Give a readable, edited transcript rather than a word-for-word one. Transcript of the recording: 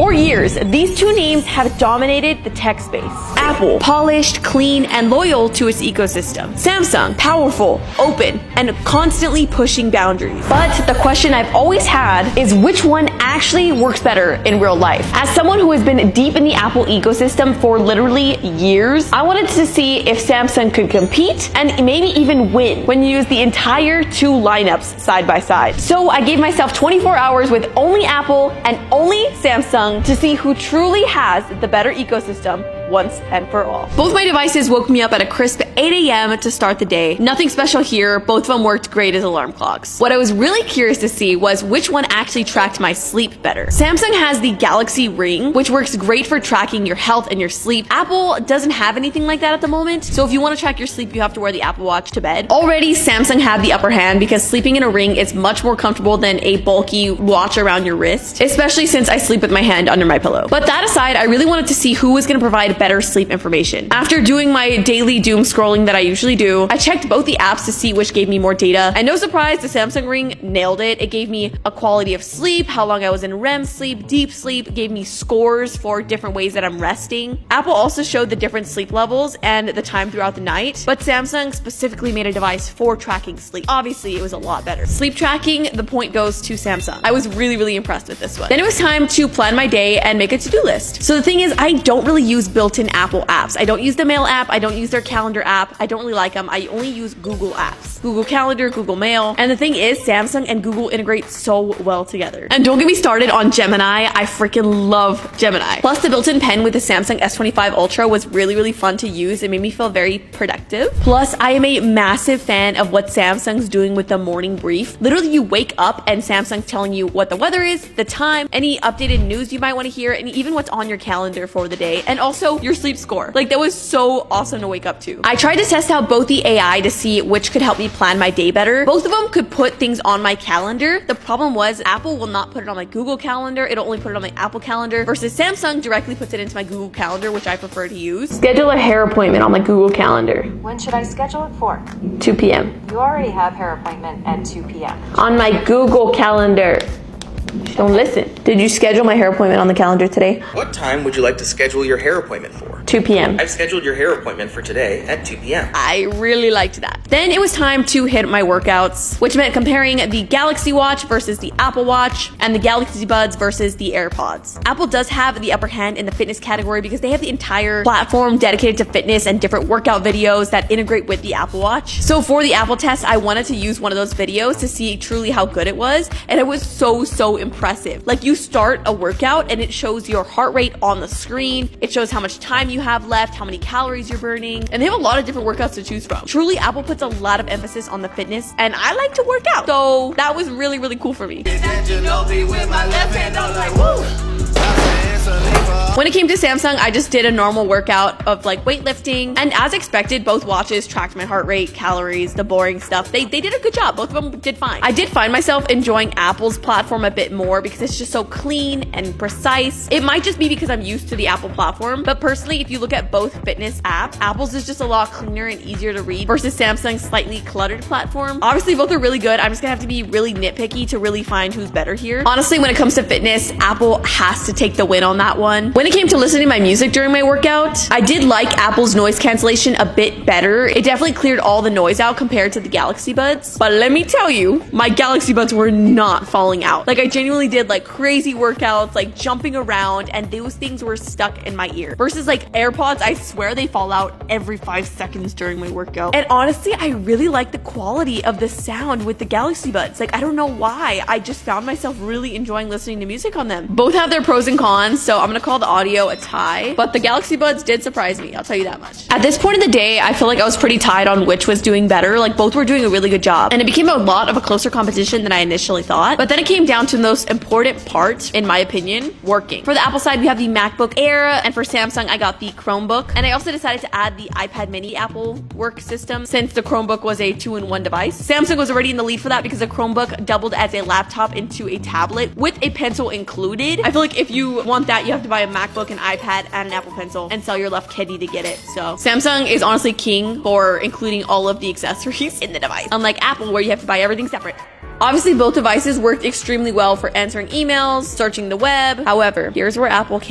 For years, these two names have dominated the tech space. Apple, polished, clean, and loyal to its ecosystem. Samsung, powerful, open, and constantly pushing boundaries. But the question I've always had is which one actually works better in real life? As someone who has been deep in the Apple ecosystem for literally years, I wanted to see if Samsung could compete and maybe even win when you use the entire two lineups side by side. So I gave myself 24 hours with only Apple and only Samsung to see who truly has the better ecosystem once and for all. Both my devices woke me up at a crisp 8 a.m. to start the day. Nothing special here. Both of them worked great as alarm clocks. What I was really curious to see was which one actually tracked my sleep better. Samsung has the Galaxy Ring, which works great for tracking your health and your sleep. Apple doesn't have anything like that at the moment. So if you want to track your sleep, you have to wear the Apple Watch to bed. Already, Samsung had the upper hand because sleeping in a ring is much more comfortable than a bulky watch around your wrist, especially since I sleep with my hand under my pillow. But that aside, I really wanted to see who was going to provide better sleep information. After doing my daily doom scrolling that I usually do, I checked both the apps to see which gave me more data. And no surprise, the Samsung Ring nailed it. It gave me a quality of sleep, how long I was in REM sleep, deep sleep, gave me scores for different ways that I'm resting. Apple also showed the different sleep levels and the time throughout the night, but Samsung specifically made a device for tracking sleep. Obviously, it was a lot better. Sleep tracking, the point goes to Samsung. I was really impressed with this one. Then it was time to plan my day and make a to-do list. So the thing is, I don't really use built-in Apple apps. I don't use the Mail app. I don't use their Calendar app. I don't really like them. I only use Google apps. Google Calendar, Google Mail. And the thing is, Samsung and Google integrate so well together. And don't get me started on Gemini. I freaking love Gemini. Plus, the built-in pen with the Samsung S25 Ultra was really fun to use. It made me feel very productive. Plus, I am a massive fan of what Samsung's doing with the morning brief. Literally, you wake up and Samsung's telling you what the weather is, the time, any updated news you might want to hear, and even what's on your calendar for the day, and also your sleep score. Like, that was so awesome to wake up to. I tried to test out both the AI to see which could help me plan my day better. Both of them could put things on my calendar. The problem was Apple will not put it on my Google Calendar. It'll only put it on my Apple Calendar versus Samsung directly puts it into my Google Calendar, which I prefer to use. Schedule a hair appointment on my Google Calendar. When should I schedule it for? 2 p.m. You already have hair appointment at 2 p.m. On my Google Calendar. Don't listen. Did you schedule my hair appointment on the calendar today? What time would you like to schedule your hair appointment for? 2 p.m. I've scheduled your hair appointment for today at 2 p.m. I really liked that. Then it was time to hit my workouts, which meant comparing the Galaxy Watch versus the Apple Watch and the Galaxy Buds versus the AirPods. Apple does have the upper hand in the fitness category because they have the entire platform dedicated to fitness and different workout videos that integrate with the Apple Watch. So for the Apple test, I wanted to use one of those videos to see truly how good it was, and it was so impressive. Like, you start a workout and it shows your heart rate on the screen. It shows how much time you have left, how many calories you're burning, and they have a lot of different workouts to choose from. Truly, Apple puts a lot of emphasis on the fitness, and I like to work out. So that was really cool for me. When it came to Samsung, I just did a normal workout of like weightlifting, and as expected, both watches tracked my heart rate, calories, the boring stuff. They did a good job. Both of them did fine. I did find myself enjoying Apple's platform a bit more because it's just so clean and precise. It might just be because I'm used to the Apple platform, but personally, if you look at both fitness apps, Apple's is just a lot cleaner and easier to read versus Samsung's slightly cluttered platform. Obviously, both are really good. I'm just gonna have to be really nitpicky to really find who's better here. Honestly, when it comes to fitness, Apple has to take the win on that one. When it came to listening to my music during my workout, I did like Apple's noise cancellation a bit better. It definitely cleared all the noise out compared to the Galaxy Buds. But let me tell you, my Galaxy Buds were not falling out. Like, I genuinely did like crazy workouts, like jumping around, and those things were stuck in my ear. Versus like AirPods, I swear they fall out every 5 seconds during my workout. And honestly, I really like the quality of the sound with the Galaxy Buds. Like, I don't know why. I just found myself really enjoying listening to music on them. Both have their pros and cons, so I'm gonna call the audio a tie, but the Galaxy Buds did surprise me, I'll tell you that much. At this point in the day, I feel like I was pretty tied on which was doing better. Like, both were doing a really good job, and it became a lot of a closer competition than I initially thought. But then it came down to the most important part, in my opinion, working. For the Apple side, we have the MacBook Air, and for Samsung, I got the Chromebook, and I also decided to add the iPad mini Apple work system since the Chromebook was a 2-in-1 device. Samsung was already in the lead for that because the Chromebook doubled as a laptop into a tablet with a pencil included. I feel like if you want that, you have to buy a MacBook, an iPad, and an Apple Pencil and sell your left kidney to get it. So Samsung is honestly king for including all of the accessories in the device, unlike Apple where you have to buy everything separate. Obviously, both devices worked extremely well for answering emails, searching the web. However, here's where Apple came